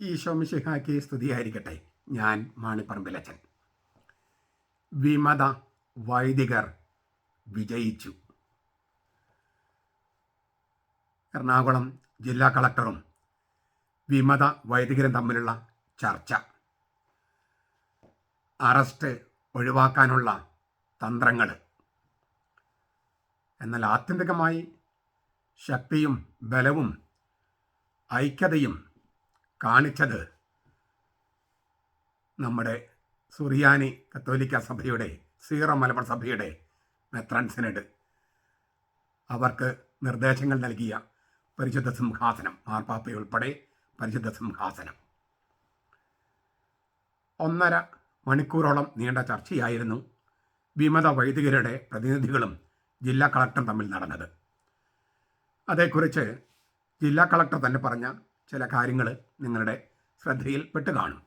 ഈശോ മിശിഹായ്ക്ക് സ്തുതിയായിരിക്കട്ടെ. ഞാൻ മാണിപ്പറമ്പിലച്ചൻ. വിമത വൈദികർ വിജയിച്ചു. എറണാകുളം ജില്ലാ കളക്ടറും വിമത വൈദികരും തമ്മിലുള്ള ചർച്ച, അറസ്റ്റ് ഒഴിവാക്കാനുള്ള തന്ത്രങ്ങൾ. എന്നാൽ ആത്യന്തികമായി ശക്തിയും ബലവും ഐക്യതയും കാണിച്ചത് നമ്മുടെ സുറിയാനി കത്തോലിക്ക സഭയുടെ, സീറോ മലബാർ സഭയുടെ മെത്രാൻ സിനഡ് അവർക്ക് നിർദ്ദേശങ്ങൾ നൽകിയ പരിശുദ്ധ സിംഹാസനം, മാർപ്പാപ്പയുൾപ്പെടെ പരിശുദ്ധ സിംഹാസനം. 1.5 മണിക്കൂറോളം നീണ്ട ചർച്ചയായിരുന്നു വിമത വൈദികരുടെ പ്രതിനിധികളും ജില്ലാ കളക്ടറും തമ്മിൽ നടന്നത്. അതേക്കുറിച്ച് ജില്ലാ കളക്ടർ തന്നെ പറഞ്ഞ ചില കാര്യങ്ങൾ നിങ്ങളുടെ ശ്രദ്ധയിൽ പെട്ട് കാണും.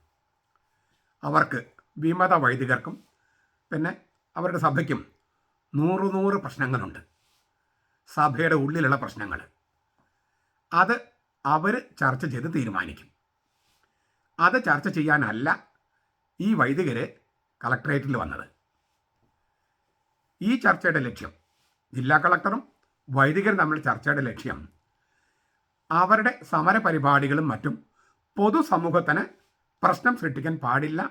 അവർക്ക്, വിമത വൈദികർക്കും പിന്നെ അവരുടെ സഭയ്ക്കും 100 പ്രശ്നങ്ങളുണ്ട്. സഭയുടെ ഉള്ളിലുള്ള പ്രശ്നങ്ങൾ. അത് അവർ ചർച്ച ചെയ്ത് തീരുമാനിക്കും. അത് ചർച്ച ചെയ്യാനല്ല ഈ വൈദികർ കളക്ടറേറ്റിൽ വന്നത്. ഈ ചർച്ചയുടെ ലക്ഷ്യം, ജില്ലാ കളക്ടറും വൈദികരും തമ്മിൽ ചർച്ചയുടെ ലക്ഷ്യം, അവരുടെ സമരപരിപാടികളും മറ്റും പൊതുസമൂഹത്തിന് പ്രശ്നം സൃഷ്ടിക്കാൻ പാടില്ല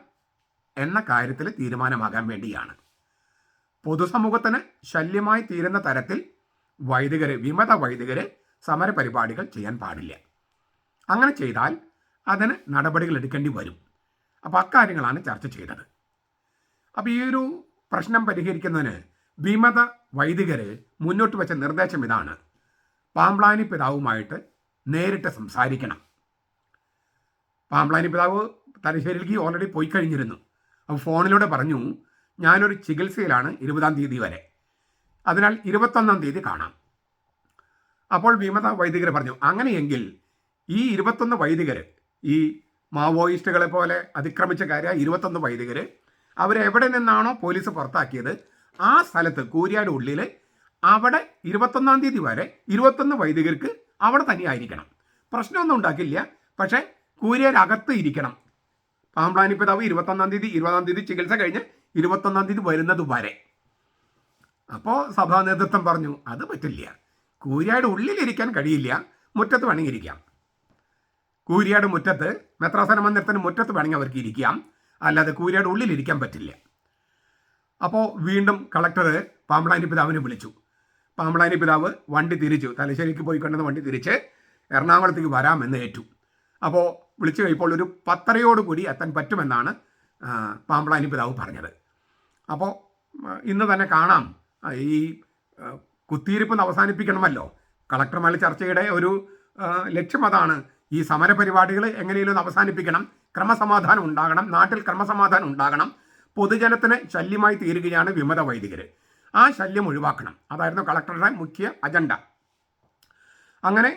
എന്ന കാര്യത്തിൽ തീരുമാനമാകാൻ വേണ്ടിയാണ്. പൊതുസമൂഹത്തിന് ശല്യമായി തീരുന്ന തരത്തിൽ വിമത വൈദികർ സമരപരിപാടികൾ ചെയ്യാൻ പാടില്ല. അങ്ങനെ ചെയ്താൽ അതിന് നടപടികൾ എടുക്കേണ്ടി വരും. അപ്പോൾ അക്കാര്യങ്ങളാണ് ചർച്ച ചെയ്തത്. അപ്പോൾ ഈ ഒരു പ്രശ്നം പരിഹരിക്കുന്നതിന് വിമത വൈദികർ മുന്നോട്ട് വെച്ച നിർദ്ദേശം ഇതാണ്: പാമ്പ്ളാനി പിതാവുമായിട്ട് നേരിട്ട് സംസാരിക്കണം. പാമ്പ്ളാനി പിതാവ് തലശ്ശേരിയിലേക്ക് ഓൾറെഡി പോയി കഴിഞ്ഞിരുന്നു. അപ്പോൾ ഫോണിലൂടെ പറഞ്ഞു, ഞാനൊരു ചികിത്സയിലാണ് 20-ാം തീയതി വരെ, അതിനാൽ 21-ാം തീയതി കാണാം. അപ്പോൾ വിമത വൈദികർ പറഞ്ഞു, അങ്ങനെയെങ്കിൽ ഈ 21 വൈദികർ, ഈ മാവോയിസ്റ്റുകളെ പോലെ അതിക്രമിച്ച കാര്യം 21 വൈദികർ, അവരെവിടെ നിന്നാണോ പോലീസ് പുറത്താക്കിയത് ആ സ്ഥലത്ത്, കൂരിയാട് ഉള്ളിൽ, അവിടെ 21-ാം തീയതി വരെ 21 വൈദികർക്ക് അവിടെ തന്നെയായിരിക്കണം. പ്രശ്നമൊന്നും ഉണ്ടാക്കില്ല. പക്ഷേ കൂരിയാരകത്ത് ഇരിക്കണം. പാമ്പ്ളാനി പിതാവ് 21-ാം തീയതി 20-ാം തീയതി ചികിത്സ കഴിഞ്ഞ് 21-ാം തീയതി വരുന്നത് വരെ. അപ്പോൾ സഭാ നേതൃത്വം പറഞ്ഞു, അത് പറ്റില്ല. കൂരിയാട് ഉള്ളിലിരിക്കാൻ കഴിയില്ല, മുറ്റത്ത് വേണമെങ്കിൽ ഇരിക്കാം. കൂരിയാട് മുറ്റത്ത്, മെത്രാസന മന്ദിരത്തിന് മുറ്റത്ത് വേണമെങ്കിൽ അവർക്ക് ഇരിക്കാം, അല്ലാതെ കൂരിയാട് ഉള്ളിലിരിക്കാൻ പറ്റില്ല. അപ്പോൾ വീണ്ടും കളക്ടർ പാമ്പ്ളാനി പിതാവിനെ വിളിച്ചു. പാമ്പ്ളാനി പിതാവ് വണ്ടി തിരിച്ചു, തലശ്ശേരിക്ക് പോയി കൊണ്ടുവന്ന വണ്ടി തിരിച്ച് എറണാകുളത്തേക്ക് വരാമെന്ന് ഏറ്റു. അപ്പോൾ വിളിച്ചു കഴിയുമ്പോൾ ഒരു 10:30 എത്താൻ പറ്റുമെന്നാണ് പാമ്പ്ളാനി പിതാവ് പറഞ്ഞത്. അപ്പോൾ ഇന്ന് തന്നെ കാണാം. ഈ കുത്തിയിരിപ്പ് അവസാനിപ്പിക്കണമല്ലോ. കളക്ടർമാരുടെ ചർച്ചയുടെ ഒരു ലക്ഷ്യം അതാണ്. ഈ സമരപരിപാടികൾ എങ്ങനെയും അവസാനിപ്പിക്കണം, ക്രമസമാധാനം ഉണ്ടാകണം, നാട്ടിൽ ക്രമസമാധാനം ഉണ്ടാകണം. പൊതുജനത്തിന് ശല്യമായി തീരുകയാണ് വിമത വൈദികർ. ആ ശല്യം ഒഴിവാക്കണം. അതായിരുന്നു കളക്ടറുടെ മുഖ്യ അജണ്ട. അങ്ങനെ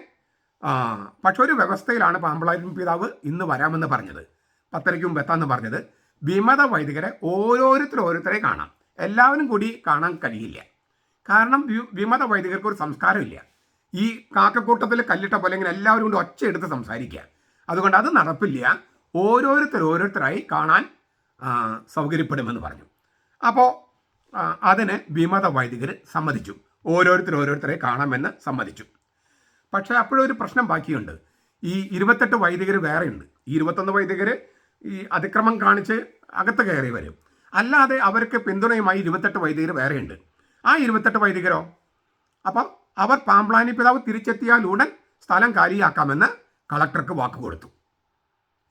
പക്ഷെ ഒരു വ്യവസ്ഥയിലാണ് പാമ്പ്ളാനി പിതാവ് ഇന്ന് വരാമെന്ന് പറഞ്ഞത്, 10:30 മുമ്പ് എത്താമെന്ന് പറഞ്ഞത്. വിമത വൈദികരെ ഓരോരുത്തരെ കാണാം. എല്ലാവരും കൂടി കാണാൻ കഴിയില്ല. കാരണം വിമത വൈദികർക്ക് ഒരു സംസ്കാരമില്ല. ഈ കാക്കക്കൂട്ടത്തിൽ കല്ലിട്ട പോലെ ഇങ്ങനെ എല്ലാവരും കൊണ്ട് ഒച്ചയെടുത്ത് സംസാരിക്കുക. അതുകൊണ്ട് അത് നടപ്പില്ല. ഓരോരുത്തരായി കാണാൻ സൗകര്യപ്പെടുമെന്ന് പറഞ്ഞു. അപ്പോൾ അതിന് വിമത വൈദികർ സമ്മതിച്ചു. ഓരോരുത്തരെ കാണാമെന്ന് സമ്മതിച്ചു. പക്ഷേ അപ്പോഴൊരു പ്രശ്നം ബാക്കിയുണ്ട്. ഈ 28 വൈദികർ വേറെയുണ്ട്. ഈ 21 വൈദികർ ഈ അതിക്രമം കാണിച്ച് അകത്ത് കയറി വരും. അല്ലാതെ അവർക്ക് പിന്തുണയുമായി 28 വൈദികർ വേറെയുണ്ട്. ആ 28 വൈദികരോ? അപ്പം അവർ പാമ്പ്ളാനി പിതാവ് തിരിച്ചെത്തിയാൽ ഉടൻ സ്ഥലം കാലിയാക്കാമെന്ന് കളക്ടർക്ക് വാക്ക് കൊടുത്തു.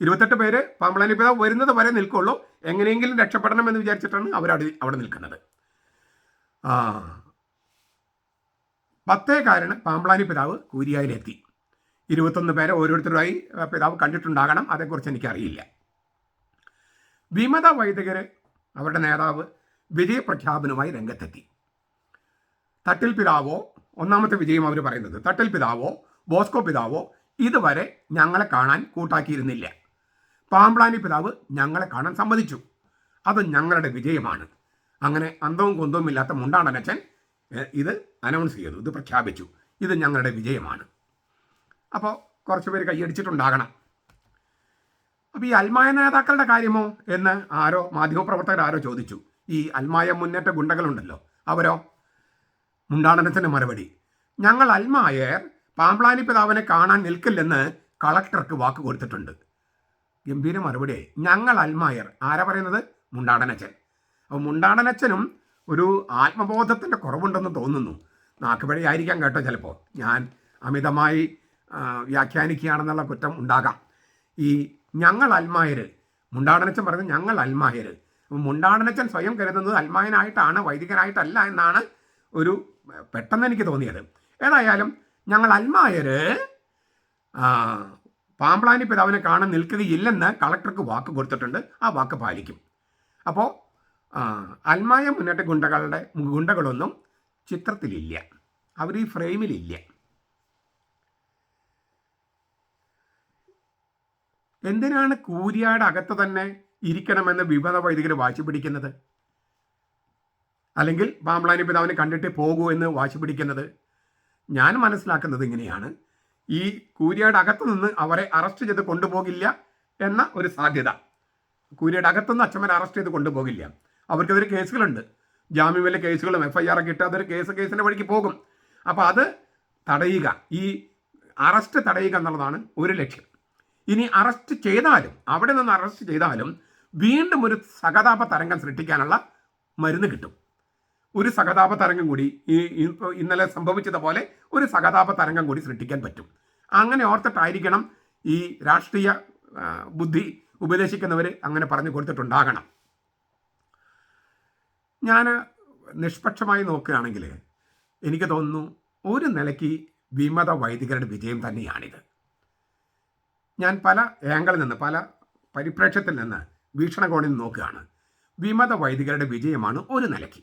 28 പേര് പാമ്പ്ളാനി പിതാവ് വരുന്നത് വരെ നിൽക്കുള്ളൂ. എങ്ങനെയെങ്കിലും രക്ഷപ്പെടണമെന്ന് വിചാരിച്ചിട്ടാണ് അവിടെ നിൽക്കുന്നത്. 10 പാമ്പ്ളാനി പിതാവ് കൂരിയായിലെത്തി. 21 പേരെ ഓരോരുത്തരുമായി പിതാവ് കണ്ടിട്ടുണ്ടാകണം. അതേക്കുറിച്ച് എനിക്കറിയില്ല. വിമത വൈദികർ, അവരുടെ നേതാവ് വിജയപ്രഖ്യാപനവുമായി രംഗത്തെത്തി. തട്ടിൽ പിതാവോ, ഒന്നാമത്തെ വിജയം അവർ പറയുന്നത്, തട്ടിൽ പിതാവോ ബോസ്കോ പിതാവോ ഇതുവരെ ഞങ്ങളെ കാണാൻ കൂട്ടാക്കിയിരുന്നില്ല. പാമ്പ്ളാനി പിതാവ് ഞങ്ങളെ കാണാൻ സമ്മതിച്ചു. അത് ഞങ്ങളുടെ വിജയമാണ്. അങ്ങനെ അന്തവും കുന്തവും ഇല്ലാത്ത മുണ്ടാണ്ടനച്ചൻ ഇത് അനൗൺസ് ചെയ്തു, ഇത് പ്രഖ്യാപിച്ചു. ഇത് ഞങ്ങളുടെ വിജയമാണ്. അപ്പോൾ കുറച്ച് പേര് കൈയടിച്ചിട്ടുണ്ടാകണം. അപ്പോൾ ഈ അൽമായ നേതാക്കളുടെ കാര്യമോ എന്ന് ആരോ മാധ്യമപ്രവർത്തകർ ആരോ ചോദിച്ചു. ഈ അൽമായ മുന്നേറ്റ ഗുണ്ടകളുണ്ടല്ലോ, അവരോ? മുണ്ടാടനത്തിൻ്റെ മറുപടി: ഞങ്ങൾ അൽമായർ പാമ്പ്ലാനി പിതാവിനെ കാണാൻ നിൽക്കില്ലെന്ന് കളക്ടർക്ക് വാക്ക് കൊടുത്തിട്ടുണ്ട്. ഗംഭീര മറുപടി. ഞങ്ങൾ അൽമായർ. ആരാ പറയുന്നത്? മുണ്ടാടനച്ചൻ. അപ്പോൾ മുണ്ടാടനച്ചനും ഒരു ആത്മബോധത്തിൻ്റെ കുറവുണ്ടെന്ന് തോന്നുന്നു. നാക്കുപിഴയായിരിക്കാം കേട്ടോ, ചിലപ്പോൾ ഞാൻ അമിതമായി വ്യാഖ്യാനിക്കുകയാണെന്നുള്ള കുറ്റം ഉണ്ടാകാം. ഈ ഞങ്ങൾ അൽമായർ, മുണ്ടാടനച്ചൻ പറയുന്നത് ഞങ്ങൾ അൽമായർ. മുണ്ടാടനച്ചൻ സ്വയം കരുതുന്നത് അൽമായനായിട്ടാണ്, വൈദികനായിട്ടല്ല എന്നാണ് ഒരു പെട്ടെന്ന് എനിക്ക് തോന്നിയത്. ഏതായാലും ഞങ്ങൾ അൽമായർ പാമ്പ്ലാനി പിതാവിനെ കാണാൻ നിൽക്കുകയില്ലെന്ന് കളക്ടർക്ക് വാക്ക് കൊടുത്തിട്ടുണ്ട്. ആ വാക്ക് പാലിക്കും. അപ്പോൾ അൽമായ മുന്നേറ്റ ഗുണ്ടകളൊന്നും ചിത്രത്തിലില്ല, അവർ ഈ ഫ്രെയിമിലില്ല. എന്തിനാണ് കൂരിയാട് അകത്ത് തന്നെ ഇരിക്കണമെന്ന് വിമത വൈദികർ വാശി പിടിക്കുന്നത്? അല്ലെങ്കിൽ പാമ്പ്ലാനി പിതാവിനെ കണ്ടിട്ട് പോകൂ എന്ന് വാശി പിടിക്കുന്നത്? ഞാൻ മനസ്സിലാക്കുന്നത് ഇങ്ങനെയാണ്: ഈ കൂരിയാട് അകത്ത് നിന്ന് അവരെ അറസ്റ്റ് ചെയ്ത് കൊണ്ടുപോകില്ല എന്ന ഒരു സാധ്യത. കൂരിയാട് അകത്തുനിന്ന് അച്ഛന്മാരെ അറസ്റ്റ് ചെയ്ത് കൊണ്ടുപോകില്ല. അവർക്കെതിരെ കേസുകളുണ്ട്, ജാമ്യമില്ല കേസുകളും FIR ഒക്കെ ഇട്ട് അതൊരു കേസിൻ്റെ വഴിക്ക് പോകും. അപ്പോൾ അത് തടയുക, ഈ അറസ്റ്റ് തടയുക എന്നുള്ളതാണ് ഒരു ലക്ഷ്യം. ഇനി അറസ്റ്റ് ചെയ്താലും, അവിടെ നിന്ന് അറസ്റ്റ് ചെയ്താലും വീണ്ടും ഒരു സഹതാപ തരംഗം സൃഷ്ടിക്കാനുള്ള മരുന്ന് കിട്ടും. ഒരു സഹതാപ തരംഗം കൂടി ഇന്നലെ സംഭവിച്ചതുപോലെ ഒരു സഹതാപ തരംഗം കൂടി സൃഷ്ടിക്കാൻ പറ്റും. അങ്ങനെ ഓർത്തിട്ടായിരിക്കണം ഈ രാഷ്ട്രീയ ബുദ്ധി ഉപദേശിക്കുന്നവർ അങ്ങനെ പറഞ്ഞു കൊടുത്തിട്ടുണ്ടാകണം. ഞാൻ നിഷ്പക്ഷമായി നോക്കുകയാണെങ്കിൽ എനിക്ക് തോന്നുന്നു ഒരു നിലയ്ക്ക് വിമത വൈദികരുടെ വിജയം തന്നെയാണിത്. ഞാൻ പല ആംഗിളിൽ നിന്ന്, പല പരിപ്രേക്ഷ്യത്തിൽ നിന്ന്, വീക്ഷണകോണിൽ നിന്ന് നോക്കുകയാണ്. വിമത വൈദികരുടെ വിജയമാണ് ഒരു നിലയ്ക്ക്.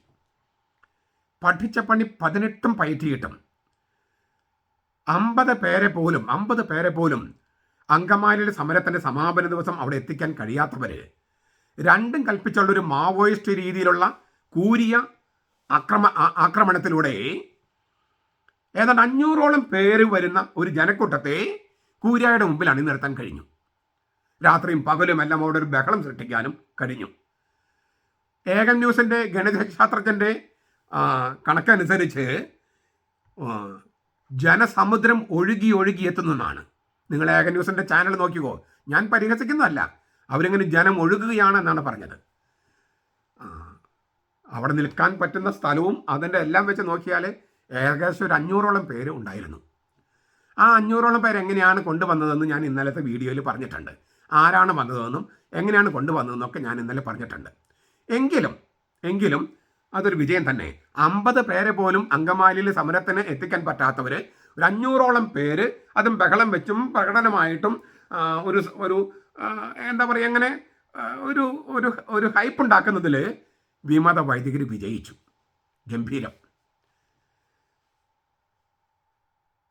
പഠിച്ച പണി 18 പയറ്റിയിട്ടും 50 പേരെ പോലും അങ്കമാലിയിലെ സമരത്തിൻ്റെ സമാപന ദിവസം അവിടെ എത്തിക്കാൻ കഴിയാത്തവർ, രണ്ടും കൽപ്പിച്ചുള്ളൊരു മാവോയിസ്റ്റ് രീതിയിലുള്ള കൂരിയ ആക്രമണത്തിലൂടെ ഏതാണ്ട് 500ഓളം പേര് വരുന്ന ഒരു ജനക്കൂട്ടത്തെ കൂരിയായുടെ മുമ്പിൽ അണിനിരത്താൻ കഴിഞ്ഞു. രാത്രിയും പകലും എല്ലാം അവിടെ ഒരു ബഹളം സൃഷ്ടിക്കാനും കഴിഞ്ഞു. ഏകൻ ന്യൂസിൻ്റെ ഗണിതശാസ്ത്രജ്ഞൻ്റെ കണക്കനുസരിച്ച് ജനസമുദ്രം ഒഴുകി എത്തുന്നതാണ്. നിങ്ങൾ ഏകൻ ന്യൂസിൻ്റെ ചാനൽ നോക്കിക്കോ. ഞാൻ പരിഹസിക്കുന്നതല്ല, അവരിങ്ങനെ ജനം ഒഴുകുകയാണ് എന്നാണ് പറഞ്ഞത്. അവിടെ നിൽക്കാൻ പറ്റുന്ന സ്ഥലവും അതിൻ്റെ എല്ലാം വെച്ച് നോക്കിയാൽ ഏകദേശം ഒരു 500ഓളം പേര് ഉണ്ടായിരുന്നു. ആ 500ഓളം പേര് എങ്ങനെയാണ് കൊണ്ടുവന്നതെന്ന് ഞാൻ ഇന്നലത്തെ വീഡിയോയിൽ പറഞ്ഞിട്ടുണ്ട്. ആരാണ് വന്നതെന്നും എങ്ങനെയാണ് കൊണ്ടുവന്നതെന്നൊക്കെ ഞാൻ ഇന്നലെ പറഞ്ഞിട്ടുണ്ട്. എങ്കിലും അതൊരു വിജയം തന്നെ. 50 പേരെ പോലും അങ്കമാലിയിൽ സമരത്തിന് എത്തിക്കാൻ പറ്റാത്തവർ ഒരു 500ഓളം പേര്, അതും ബഹളം വെച്ചും പ്രകടനമായിട്ടും ഒരു എന്താ പറയുക, അങ്ങനെ ഒരു ഹൈപ്പ് ഉണ്ടാക്കുന്നതിൽ വിമത വൈദികർ വിജയിച്ചു. ഗംഭീരം.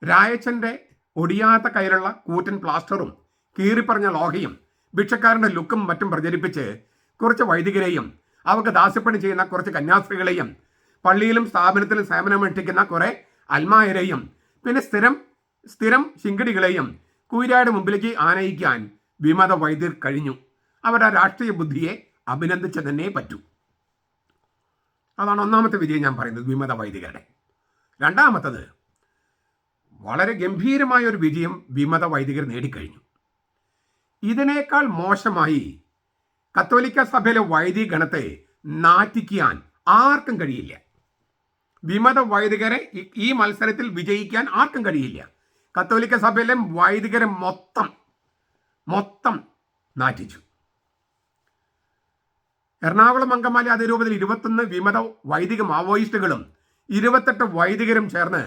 രായച്ചൻ്റെ ഒടിയാത്ത കയ്യിലുള്ള കൂറ്റൻ പ്ലാസ്റ്ററും കീറിപ്പറഞ്ഞ ലോഹയും ഭിക്ഷക്കാരൻ്റെ ലുക്കും മറ്റും പ്രചരിപ്പിച്ച് കുറച്ച് വൈദികരെയും അവർക്ക് ദാസ്യപ്പണി ചെയ്യുന്ന കുറച്ച് കന്യാസ്ത്രീകളെയും പള്ളിയിലും സ്ഥാപനത്തിലും സേവനമനുഷ്ഠിക്കുന്ന കുറേ അൽമായരെയും പിന്നെ സ്ഥിരം ശിങ്കടികളെയും കൂരിയായുടെ മുമ്പിലേക്ക് ആനയിക്കാൻ വിമത വൈദ്യർ കഴിഞ്ഞു. അവരുടെ രാഷ്ട്രീയ ബുദ്ധിയെ അഭിനന്ദിച്ചു തന്നെ പറ്റൂ. അതാണ് ഒന്നാമത്തെ വിജയം ഞാൻ പറയുന്നത്, വിമത വൈദികരുടെ. രണ്ടാമത്തത്, വളരെ ഗംഭീരമായ ഒരു വിജയം വിമത വൈദികർ നേടിക്കഴിഞ്ഞു. ഇതിനേക്കാൾ മോശമായി കത്തോലിക്ക സഭയിലെ വൈദിക ഗണത്തെ നാറ്റിക്കാൻ ആർക്കും കഴിയില്ല. വിമത വൈദികരെ ഈ മത്സരത്തിൽ വിജയിക്കാൻ ആർക്കും കഴിയില്ല. കത്തോലിക്ക സഭയിലെ വൈദികരെ മൊത്തം നാറ്റിച്ചു. എറണാകുളം അങ്കമാലി അതിരൂപതയിൽ 21 വിമത വൈദിക മാവോയിസ്റ്റുകളും 28 വൈദികരും ചേർന്ന്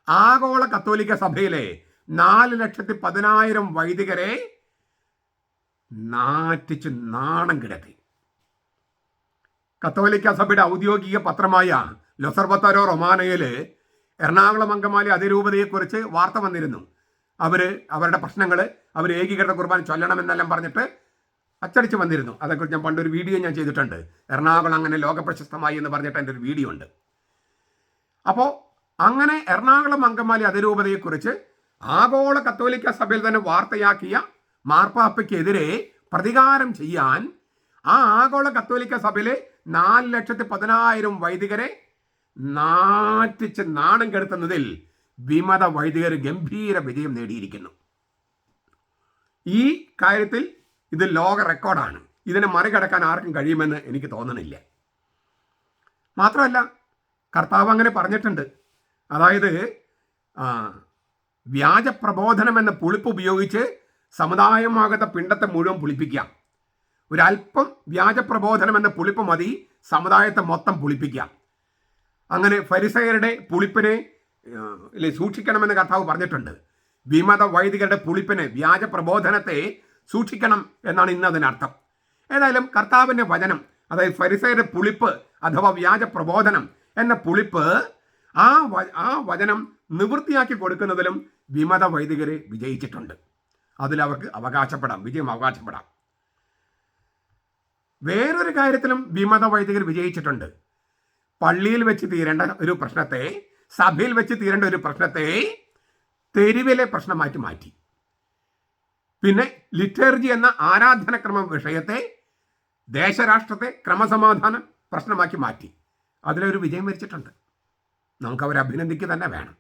ആഗോള കത്തോലിക്ക സഭയിലെ 4,10,000 വൈദികരെ നാറ്റിച്ച് നാണം കിടത്തി. കത്തോലിക്ക സഭയുടെ ഔദ്യോഗിക പത്രമായ ലൊസർബത്താരോ റൊമാനയിൽ എറണാകുളം അങ്കമാലി അതിരൂപതയെക്കുറിച്ച് വാർത്ത വന്നിരുന്നു. അവരുടെ പ്രശ്നങ്ങൾ, അവർ ഏകീകൃത കുർബാന ചൊല്ലണമെന്നെല്ലാം പറഞ്ഞിട്ട് അച്ചടിച്ച് വന്നിരുന്നു. അതേക്കുറിച്ച് ഞാൻ പണ്ടൊരു വീഡിയോ ഞാൻ ചെയ്തിട്ടുണ്ട്. എറണാകുളം അങ്ങനെ ലോകപ്രശസ്തമായി എന്ന് പറഞ്ഞിട്ട് എൻ്റെ ഒരു വീഡിയോ ഉണ്ട്. അപ്പോൾ അങ്ങനെ എറണാകുളം അങ്കമാലി അതിരൂപതയെക്കുറിച്ച് ആഗോള കത്തോലിക്ക സഭയിൽ തന്നെ വാർത്തയാക്കിയ മാർപ്പാപ്പയ്ക്കെതിരെ പ്രതികാരം ചെയ്യാൻ ആ ആഗോള കത്തോലിക്ക സഭയിലെ 4,10,000 വൈദികരെ നാറ്റിച്ച് നാണം കെടുത്തുന്നതിൽ വിമത വൈദികർ ഗംഭീര വിജയം നേടിയിരിക്കുന്നു. ഈ കാര്യത്തിൽ ഇത് ലോക റെക്കോർഡാണ്. ഇതിനെ മറികടക്കാൻ ആർക്കും കഴിയുമെന്ന് എനിക്ക് തോന്നുന്നില്ല. മാത്രമല്ല, കർത്താവ് അങ്ങനെ പറഞ്ഞിട്ടുണ്ട്. അതായത് വ്യാജ പ്രബോധനം എന്ന പുളിപ്പ് ഉപയോഗിച്ച് സമുദായമാകത്ത പിണ്ടത്തെ മുഴുവൻ പുളിപ്പിക്കാം. ഒരല്പം വ്യാജ പ്രബോധനം എന്ന പുളിപ്പ് മതി സമുദായത്തെ മൊത്തം പുളിപ്പിക്കാം. അങ്ങനെ ഫരിസയരുടെ പുളിപ്പിനെ സൂക്ഷിക്കണമെന്ന് കർത്താവ് പറഞ്ഞിട്ടുണ്ട്. വിമത വൈദികരുടെ പുളിപ്പിനെ, വ്യാജ പ്രബോധനത്തെ സൂക്ഷിക്കണം എന്നാണ് ഇന്ന് അതിനർത്ഥം. ഏതായാലും കർത്താവിൻ്റെ വചനം, അതായത് ഫരിസയരുടെ പുളിപ്പ് അഥവാ വ്യാജ പ്രബോധനം എന്ന പുളിപ്പ്, ആ വചനം നിവൃത്തിയാക്കി കൊടുക്കുന്നതിലും വിമത വൈദികരെ വിജയിച്ചിട്ടുണ്ട്. അതിലവർക്ക് വിജയം അവകാശപ്പെടാം. വേറൊരു കാര്യത്തിലും വിമത വൈദികർ വിജയിച്ചിട്ടുണ്ട്. പള്ളിയിൽ വെച്ച് തീരേണ്ട ഒരു പ്രശ്നത്തെ, സഭയിൽ വെച്ച് തീരേണ്ട ഒരു പ്രശ്നത്തെ തെരുവിലെ പ്രശ്നമായിട്ട് മാറ്റി. പിന്നെ ലിറ്റർജി എന്ന ആരാധനക്രമ വിഷയത്തെ, ദേശരാഷ്ട്രത്തെ ക്രമസമാധാന പ്രശ്നമാക്കി മാറ്റി. അതിലൊരു വിജയം വരിച്ചിട്ടുണ്ട്. നമുക്കവരെ അഭിനന്ദിക്കുക തന്നെ വേണം.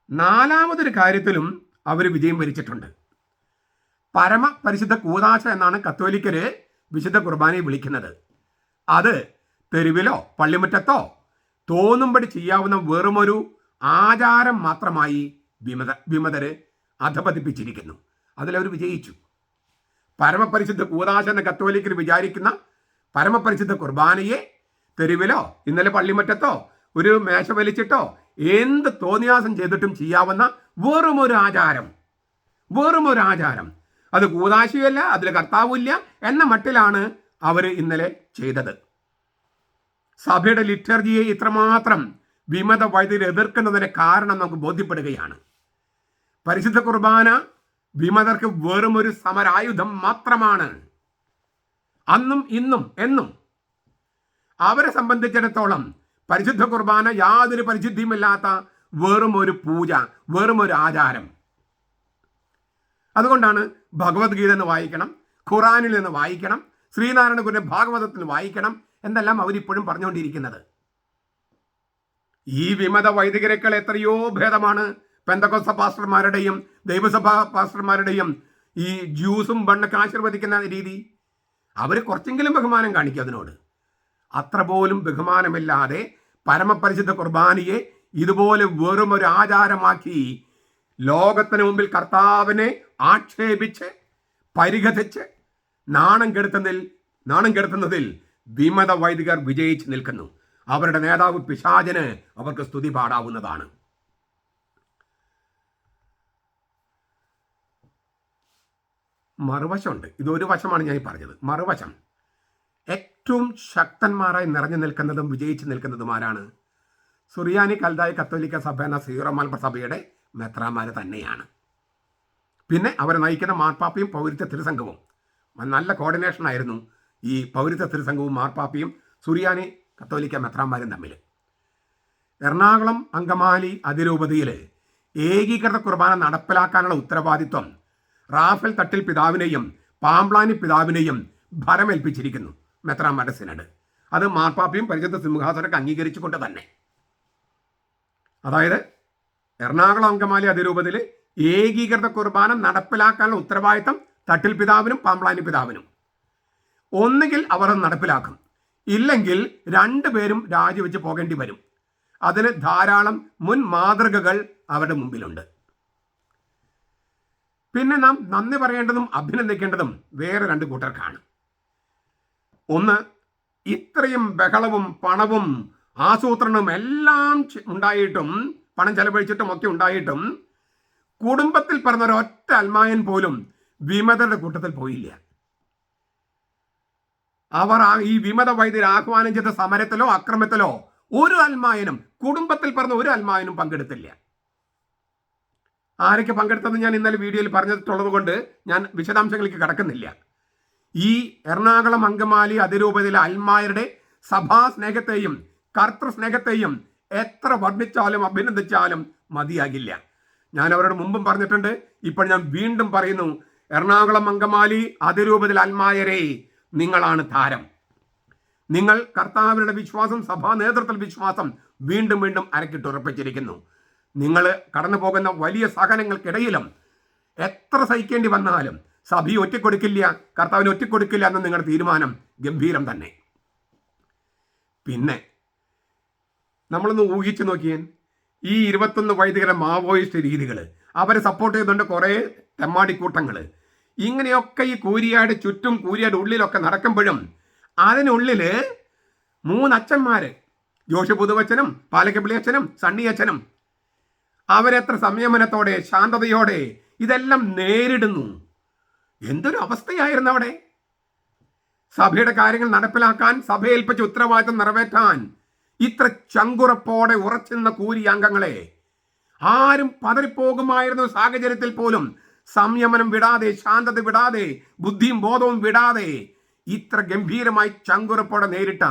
നാലാമതൊരു കാര്യത്തിലും അവർ വിജയം വരിച്ചിട്ടുണ്ട്. പരമപരിശുദ്ധ കൂദാശ എന്നാണ് കത്തോലിക്കര് വിശുദ്ധ കുർബാനയെ വിളിക്കുന്നത്. അത് തെരുവിലോ പള്ളിമുറ്റത്തോ തോന്നുമ്പടി ചെയ്യാവുന്ന വെറുമൊരു ആചാരം മാത്രമായി വിമതര് അധപതിപ്പിച്ചിരിക്കുന്നു. അതിലവർ വിജയിച്ചു. പരമപരിശുദ്ധ കൂദാശ എന്ന കത്തോലിക്കർ വിചാരിക്കുന്ന പരമപരിശുദ്ധ കുർബാനയെ തെരുവിലോ ഇന്നലെ പള്ളിമുറ്റത്തോ ഒരു മേശ വലിച്ചിട്ടോ എന്ത് തോന്നിയാസം ചെയ്തിട്ടും ചെയ്യാവുന്ന വെറുമൊരു ആചാരം, അത് കൂദാശയല്ല, അതിൽ കർത്താവില്ല എന്ന മട്ടിലാണ് അവർ ഇന്നലെ ചെയ്തത്. സഭയുടെ ലിറ്റർജിയെ ഇത്രമാത്രം വിമത വൈദികർ എതിർക്കുന്നതിന്റെ കാരണം നമുക്ക് ബോധ്യപ്പെടുകയാണ്. പരിശുദ്ധ കുർബാന വിമതർക്ക് വെറുമൊരു സമരായുധം മാത്രമാണ്. അന്നും ഇന്നും എന്നും അവരെ സംബന്ധിച്ചിടത്തോളം പരിശുദ്ധ കുർബാന യാതൊരു പരിശുദ്ധിയുമില്ലാത്ത വെറുമൊരു പൂജ, വെറുമൊരു ആചാരം. അതുകൊണ്ടാണ് ഭഗവത്ഗീത എന്ന് വായിക്കണം, ഖുറാനിൽ നിന്ന് വായിക്കണം, ശ്രീനാരായണ ഗുരുവിന്റെ ഭാഗവതത്തിൽ വായിക്കണം എന്നെല്ലാം അവരിപ്പോഴും പറഞ്ഞുകൊണ്ടിരിക്കുന്നത്. ഈ വിമത വൈദികരെക്കാൾ എത്രയോ ഭേദമാണ് പെന്തക്കോസ്ത പാസ്റ്റർമാരുടെയും ദൈവസഭാ പാസ്റ്റർമാരുടെയും ഈ ജ്യൂസും ബണ്ണൊക്കെ ആശീർവദിക്കുന്ന രീതി. അവർ കുറച്ചെങ്കിലും ബഹുമാനം കാണിക്കും അതിനോട്. അത്ര പോലും ബഹുമാനമില്ലാതെ പരമപരിശുദ്ധ കുർബാനയെ ഇതുപോലെ വെറും ഒരു ആചാരമാക്കി ലോകത്തിന് മുമ്പിൽ കർത്താവിനെ ആക്ഷേപിച്ച് പരിഹസിച്ച് നാണം കെടുത്തുന്നതിൽ വിമത വൈദികർ വിജയിച്ച് നിൽക്കുന്നു. അവരുടെ നേതാവ് പിശാചന് അവർക്ക് സ്തുതി പാടാവുന്നതാണ്. മറുവശമുണ്ട്. ഇതൊരു വശമാണ് ഞാൻ പറഞ്ഞത്. മറുവശം, ഏറ്റവും ശക്തന്മാരായി നിറഞ്ഞു നിൽക്കുന്നതും വിജയിച്ച് നിൽക്കുന്നതും ആരാണ്? സുറിയാനി കൽദായ കത്തോലിക്ക സഭ എന്ന സീറോ മലബാർ സഭയുടെ മെത്രാന്മാർ തന്നെയാണ്. പിന്നെ അവരെ നയിക്കുന്ന മാർപ്പാപ്പയും പൗരത്വ തിരുസംഘവും. നല്ല കോർഡിനേഷൻ ആയിരുന്നു ഈ പൗരത്വ തിരുസംഘവും മാർപ്പാപ്പയും സുറിയാനി കത്തോലിക്ക മെത്രാന്മാരും തമ്മിൽ. എറണാകുളം അങ്കമാലി അതിരൂപതയിൽ ഏകീകൃത കുർബാന നടപ്പിലാക്കാനുള്ള ഉത്തരവാദിത്വം റാഫേൽ തട്ടിൽ പിതാവിനെയും പാംപ്ലാനി പിതാവിനെയും ഭരമേൽപ്പിച്ചിരിക്കുന്നു മെത്രാന്മാരുടെ സിനഡ്. അത് മാർപ്പാപ്പയും പരിശുദ്ധ സിംഹാസനമൊക്കെ അംഗീകരിച്ചുകൊണ്ട് തന്നെ. അതായത് എറണാകുളം അങ്കമാലി അതിരൂപതയിൽ ഏകീകൃത കുർബാന നടപ്പിലാക്കാനുള്ള ഉത്തരവാദിത്തം തട്ടിൽ പിതാവിനും പാംപ്ലാനി പിതാവിനും. ഒന്നുകിൽ അവർ നടപ്പിലാക്കും, ഇല്ലെങ്കിൽ രണ്ടുപേരും രാജിവെച്ച് പോകേണ്ടി വരും. അതിന് ധാരാളം മുൻ മാതൃകകൾ അവരുടെ മുമ്പിലുണ്ട്. പിന്നെ നാം നന്ദി പറയേണ്ടതും അഭിനന്ദിക്കേണ്ടതും വേറെ രണ്ട് കൂട്ടർക്കാണ്. ഒന്ന്, ഇത്രയും ബഹളവും പണവും ആസൂത്രണവും എല്ലാം ഉണ്ടായിട്ടും, പണം ചെലവഴിച്ചിട്ടും ഒക്കെ ഉണ്ടായിട്ടും, കുടുംബത്തിൽ പറഞ്ഞ ഒരൊറ്റ അൽമായൻ പോലും വിമതരുടെ കൂട്ടത്തിൽ പോയില്ല. അവർ ഈ വിമത വൈദ്യർ ആഹ്വാനം ചെയ്ത സമരത്തിലോ അക്രമത്തിലോ ഒരു അൽമായനും, കുടുംബത്തിൽ പറഞ്ഞ ഒരു അൽമായനും പങ്കെടുത്തില്ല. ആരൊക്കെ പങ്കെടുത്തത് ഞാൻ ഇന്നലെ വീഡിയോയിൽ പറഞ്ഞിട്ടുള്ളത് കൊണ്ട് ഞാൻ വിശദാംശങ്ങളിലേക്ക് കടക്കുന്നില്ല. ഈ എറണാകുളം അങ്കമാലി അതിരൂപതയിലെ അൽമായരുടെ സഭാ സ്നേഹത്തെയും കർത്തൃ സ്നേഹത്തെയും എത്ര വർണ്ണിച്ചാലും അഭിനന്ദിച്ചാലും മതിയാകില്ല. ഞാൻ അവരോട് മുമ്പും പറഞ്ഞിട്ടുണ്ട്, ഇപ്പോൾ ഞാൻ വീണ്ടും പറയുന്നു, എറണാകുളം അങ്കമാലി അതിരൂപതയിൽ അൽമായരെ, നിങ്ങളാണ് താരം. നിങ്ങൾ കർത്താവിന്റെ വിശ്വാസം, സഭാ നേതൃത്വ വിശ്വാസം വീണ്ടും വീണ്ടും അരക്കിട്ടുറപ്പിച്ചിരിക്കുന്നു. നിങ്ങൾ കടന്നു പോകുന്ന വലിയ സഹനങ്ങൾക്കിടയിലും എത്ര സഹിക്കേണ്ടി വന്നാലും സഭയെ ഒറ്റക്കൊടുക്കില്ല, കർത്താവിനെ ഒറ്റക്കൊടുക്കില്ല എന്ന നിങ്ങളുടെ തീരുമാനം ഗംഭീരം തന്നെ. പിന്നെ നമ്മളൊന്ന് ഊഹിച്ചു നോക്കിയാൽ ഈ 21 വൈദികരുടെ മാവോയിസ്റ്റ് രീതികൾ, അവരെ സപ്പോർട്ട് ചെയ്തുകൊണ്ട് കുറേ തെമ്മാടിക്കൂട്ടങ്ങൾ, ഇങ്ങനെയൊക്കെ ഈ കൂരിയാട് ചുറ്റും കൂരിയാട് ഉള്ളിലൊക്കെ നടക്കുമ്പോഴും അതിനുള്ളിൽ 3 അച്ഛന്മാർ, ജോഷി പുതുവച്ചനും പാലക്കപ്പിള്ളി അച്ഛനും സണ്ണി അച്ഛനും, അവരെത്ര സംയമനത്തോടെ ശാന്തതയോടെ ഇതെല്ലാം നേരിടുന്നു. എന്തൊരു അവസ്ഥയായിരുന്നു അവിടെ. സഭയുടെ കാര്യങ്ങൾ നടപ്പിലാക്കാൻ, സഭയേൽപ്പിച്ച ഉത്തരവാദിത്തം നിറവേറ്റാൻ ഇത്ര ചങ്കുറപ്പോടെ ഉറച്ചുന്ന കൂരി അംഗങ്ങളെ ആരും പതറിപ്പോകുമായിരുന്ന സാഹചര്യത്തിൽ പോലും സംയമനം വിടാതെ, ശാന്തത വിടാതെ, ബുദ്ധിയും ബോധവും വിടാതെ ഇത്ര ഗംഭീരമായി ചങ്കുറപ്പോടെ നേരിട്ട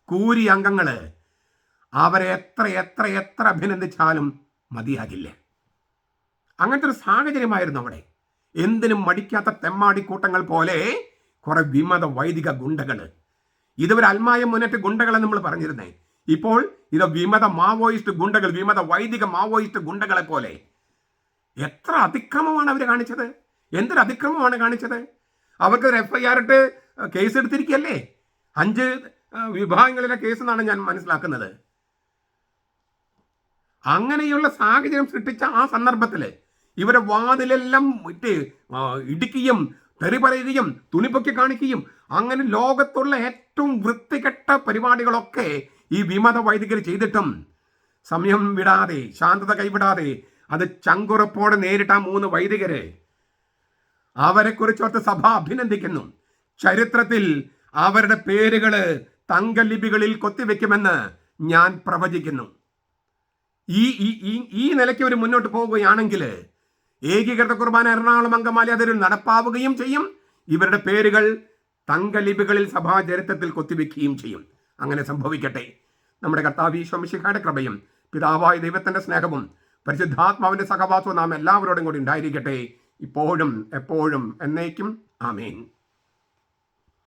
കൂരി അംഗങ്ങള്, അവരെ എത്ര എത്ര എത്ര അഭിനന്ദിച്ചാലും മതിയാകില്ല. അങ്ങനത്തെ ഒരു സാഹചര്യമായിരുന്നു അവിടെ. എന്തിനും മടിക്കാത്ത തെമ്മാടിക്കൂട്ടങ്ങൾ പോലെ കുറെ വിമത വൈദിക ഗുണ്ടകൾ. ഇതുവരെ അൽമായ മുന്നേറ്റ ഗുണ്ടകളെ നമ്മൾ പറഞ്ഞിരുന്നേ, ഇപ്പോൾ ഇത് വിമത മാവോയിസ്റ്റ് ഗുണ്ടകൾ, വിമത വൈദിക മാവോയിസ്റ്റ് ഗുണ്ടകളെ പോലെ. എത്ര അതിക്രമമാണ് അവർ കാണിച്ചത്, എന്തൊരു അതിക്രമമാണ് കാണിച്ചത്. അവർക്ക് ഒരു FIR ഇട്ട് കേസ് എടുത്തിരിക്കുകയല്ലേ. 5 വിഭാഗങ്ങളിലെ കേസ് എന്നാണ് ഞാൻ മനസ്സിലാക്കുന്നത്. അങ്ങനെയുള്ള സാഹചര്യം സൃഷ്ടിച്ച ആ സന്ദർഭത്തിൽ ഇവരെ വാതിലെല്ലാം ഇടിക്കുകയും തെറി പറയുകയും തുണിപ്പൊക്കി കാണിക്കുകയും, അങ്ങനെ ലോകത്തുള്ള ഏറ്റവും വൃത്തികെട്ട പരിപാടികളൊക്കെ ഈ വിമത വൈദികർ ചെയ്തിട്ടും സമയം വിടാതെ, ശാന്തത കൈവിടാതെ അത് ചങ്കുറപ്പോടെ നേരിട്ട 3 വൈദികര്, അവരെക്കുറിച്ചോർത്ത് സഭ അഭിനന്ദിക്കുന്നു. ചരിത്രത്തിൽ അവരുടെ പേരുകൾ തങ്കലിപികളിൽ കൊത്തിവെക്കുമെന്ന് ഞാൻ പ്രവചിക്കുന്നു. ഈ നിലയ്ക്ക് അവർ മുന്നോട്ട് പോവുകയാണെങ്കിൽ ഏകീകൃത കുർബാന എറണാകുളം അങ്കമാലി അതിൽ നടപ്പാവുകയും ചെയ്യും. ഇവരുടെ പേരുകൾ തങ്കലിപികളിൽ സഭാ ചരിത്രത്തിൽ കൊത്തിവെക്കുകയും ചെയ്യും. അങ്ങനെ സംഭവിക്കട്ടെ. നമ്മുടെ കർത്താവ് ഈശോ മിശിഹായുടെ കൃപയും പിതാവായ ദൈവത്തിന്റെ സ്നേഹവും പരിശുദ്ധാത്മാവിന്റെ സഹവാസവും നാം എല്ലാവരോടും കൂടി ഉണ്ടായിരിക്കട്ടെ, ഇപ്പോഴും എപ്പോഴും എന്നേക്കും. ആമേൻ.